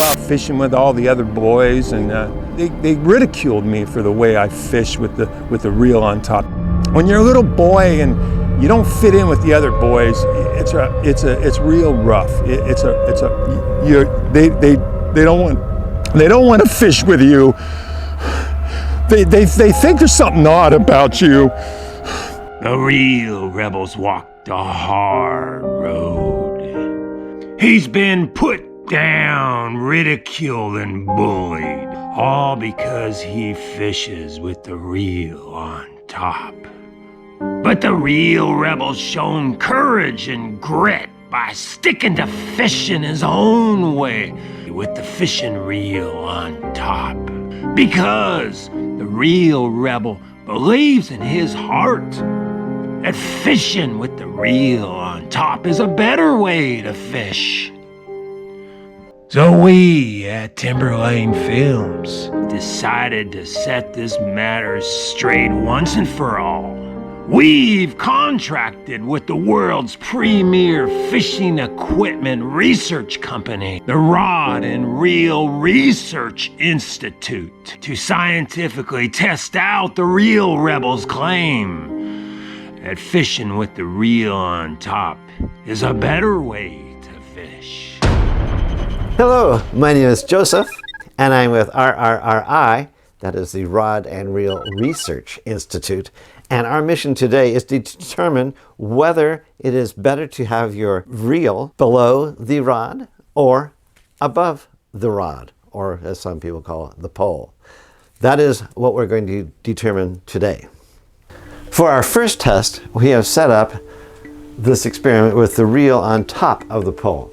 out fishing with all the other boys, and they ridiculed me for the way I fish with the reel on top. When you're a little boy and you don't fit in with the other boys, it's real rough. They don't want to fish with you. They think there's something odd about you. The real rebels walked a hard road. He's been put down, ridiculed, and bullied, all because he fishes with the reel on top. But the real rebel's shown courage and grit by sticking to fishing his own way with the fishing reel on top. Because the real rebel believes in his heart that fishing with the reel on top is a better way to fish. So we at Timberlane Films decided to set this matter straight once and for all. We've contracted with the world's premier fishing equipment research company, the Rod and Reel Research Institute, to scientifically test out the real rebel's claim that fishing with the reel on top is a better way to fish. Hello, my name is Joseph, and I'm with RRRI, that is the Rod and Reel Research Institute. And our mission today is to determine whether it is better to have your reel below the rod or above the rod, or as some people call it, the pole. That is what we're going to determine today. For our first test, we have set up this experiment with the reel on top of the pole.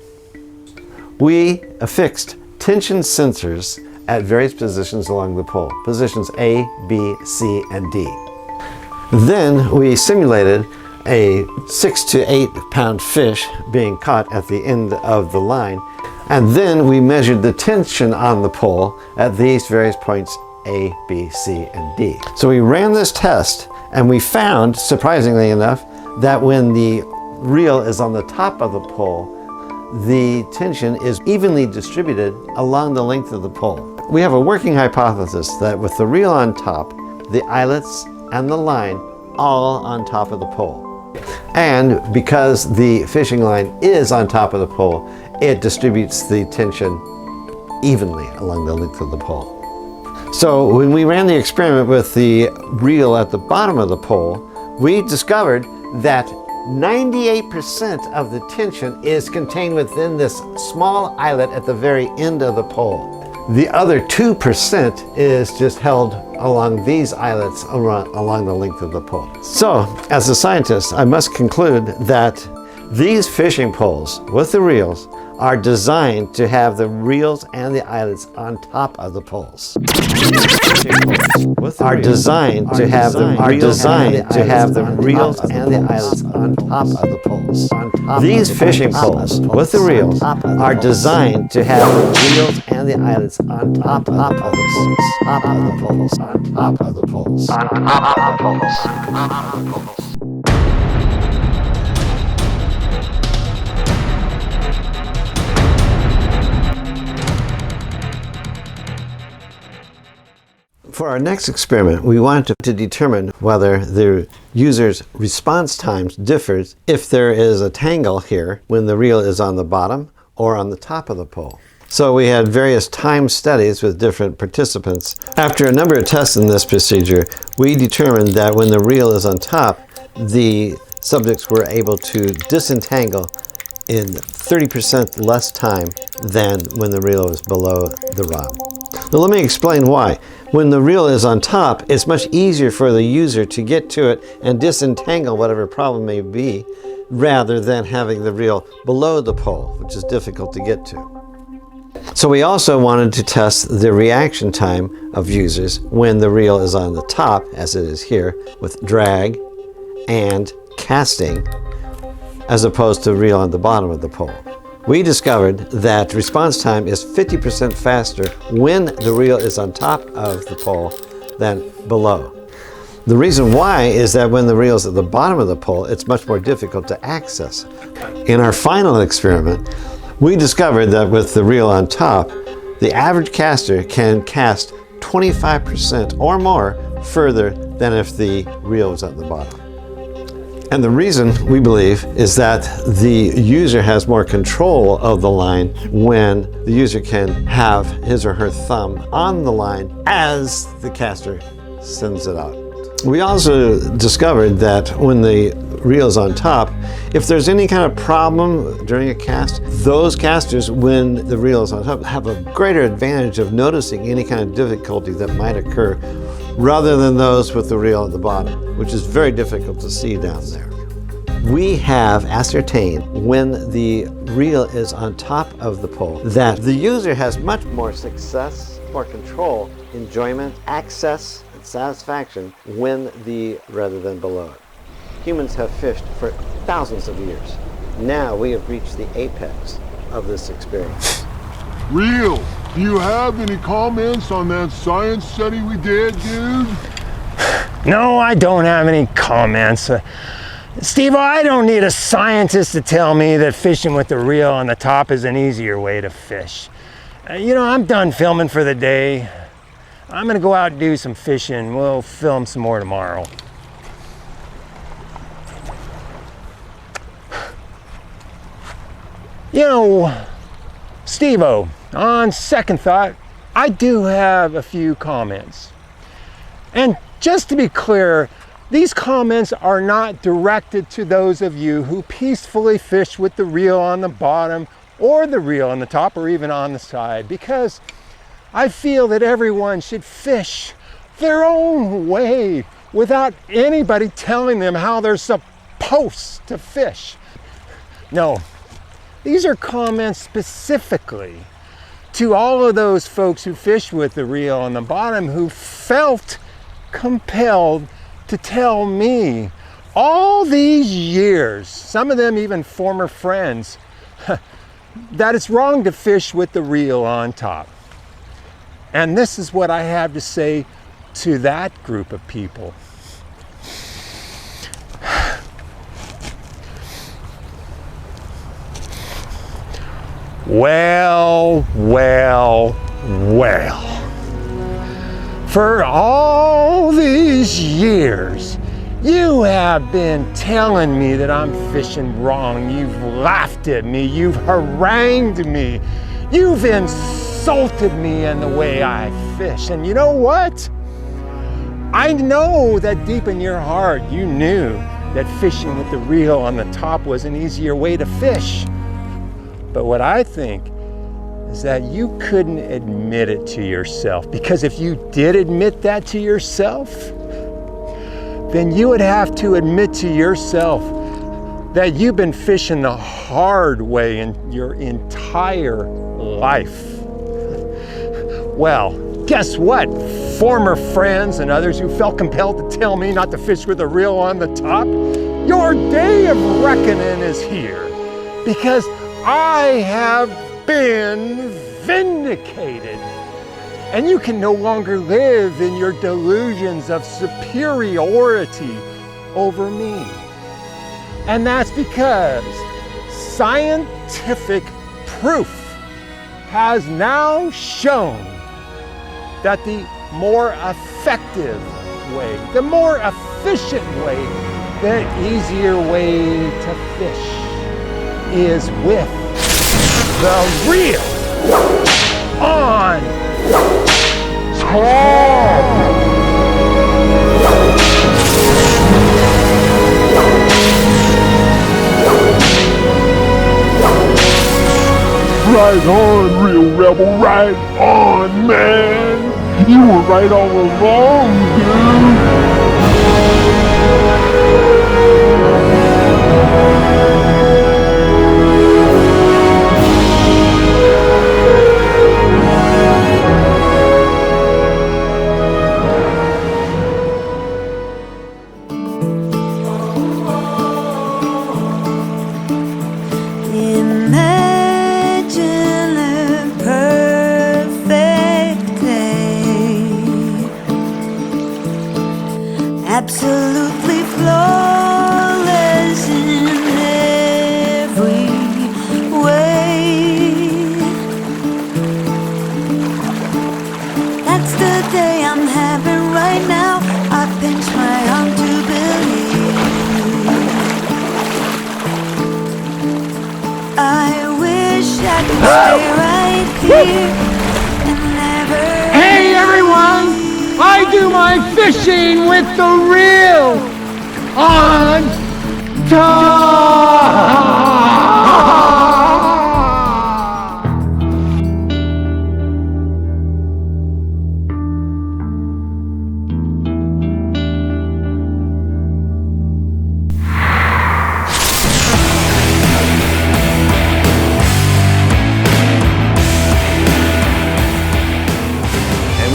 We affixed tension sensors at various positions along the pole, positions A, B, C, and D. Then we simulated a 6 to 8 pound fish being caught at the end of the line, and then we measured the tension on the pole at these various points A, B, C, and D. So we ran this test, and we found, surprisingly enough, that when the reel is on the top of the pole, the tension is evenly distributed along the length of the pole. We have a working hypothesis that with the reel on top, the eyelets and the line all on top of the pole. And because the fishing line is on top of the pole, it distributes the tension evenly along the length of the pole. So when we ran the experiment with the reel at the bottom of the pole, we discovered that 98% of the tension is contained within this small eyelet at the very end of the pole. The other 2% is just held along these eyelets along the length of the pole. So, as a scientist, I must conclude that these fishing poles with the reels are designed to have the reels and the eyelets on top of the poles. Are designed to have the reels and the eyelets on top of the poles. These fishing poles with the reels are designed to have the reels and the eyelets on top of the poles. On top of the poles. On top of the poles. On top of the poles. On top of the poles. For our next experiment, we wanted to determine whether the user's response times differs if there is a tangle here when the reel is on the bottom or on the top of the pole. So we had various time studies with different participants. After a number of tests in this procedure, we determined that when the reel is on top, the subjects were able to disentangle in 30% less time than when the reel was below the rod. Now let me explain why. When the reel is on top, it's much easier for the user to get to it and disentangle whatever problem may be, rather than having the reel below the pole, which is difficult to get to. So we also wanted to test the reaction time of users when the reel is on the top, as it is here, with drag and casting, as opposed to the reel on the bottom of the pole. We discovered that response time is 50% faster when the reel is on top of the pole than below. The reason why is that when the reel is at the bottom of the pole, it's much more difficult to access. In our final experiment, we discovered that with the reel on top, The average caster can cast 25% or more further than if the reel was at the bottom. And the reason, we believe, is that the user has more control of the line when the user can have his or her thumb on the line as the caster sends it out. We also discovered that when the reel is on top, if there's any kind of problem during a cast, those casters, when the reel is on top, have a greater advantage of noticing any kind of difficulty that might occur rather than those with the reel at the bottom, which is very difficult to see down there. We have ascertained when the reel is on top of the pole that the user has much more success, more control, enjoyment, access, and satisfaction rather than below it. Humans have fished for thousands of years. Now we have reached the apex of this experience. Reel, do you have any comments on that science study we did, dude? No, I don't have any comments. Steve, I don't need a scientist to tell me that fishing with the reel on the top is an easier way to fish. I'm done filming for the day. I'm gonna go out and do some fishing. We'll film some more tomorrow. Steve-O, on second thought, I do have a few comments. And just to be clear, these comments are not directed to those of you who peacefully fish with the reel on the bottom or the reel on the top or even on the side, because I feel that everyone should fish their own way without anybody telling them how they're supposed to fish. No, these are comments specifically to all of those folks who fish with the reel on the bottom who felt compelled to tell me all these years, some of them even former friends, that it's wrong to fish with the reel on top. And this is what I have to say to that group of people. Well. For all these years, you have been telling me that I'm fishing wrong. You've laughed at me. You've harangued me. You've insulted me in the way I fish. And you know what? I know that deep in your heart, you knew that fishing with the reel on the top was an easier way to fish. But what I think is that you couldn't admit it to yourself, because if you did admit that to yourself, then you would have to admit to yourself that you've been fishing the hard way in your entire life. Well, guess what? Former friends and others who felt compelled to tell me not to fish with a reel on the top, your day of reckoning is here, because I have been vindicated. And you can no longer live in your delusions of superiority over me. And that's because scientific proof has now shown that the more effective way, the more efficient way, the easier way to fish is with the reel on top. Right on, Real Rebel, right on, man. You were right all along, dude. Absolutely flawless in every way. I do my fishing with the reel on top.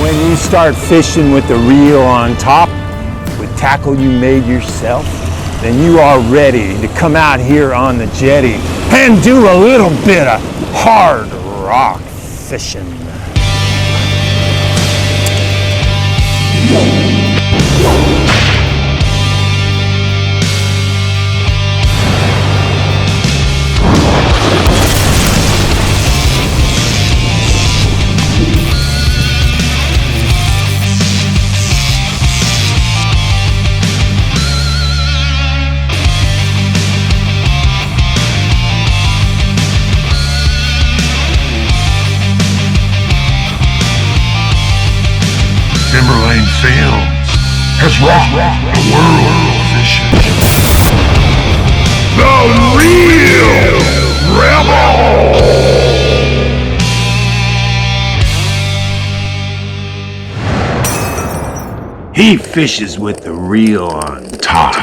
When you start fishing with the reel on top, with tackle you made yourself, then you are ready to come out here on the jetty and do a little bit of hard rock fishing. Timberlane Films has rocked the world of fishing. The Real Rebel! He fishes with the reel on top.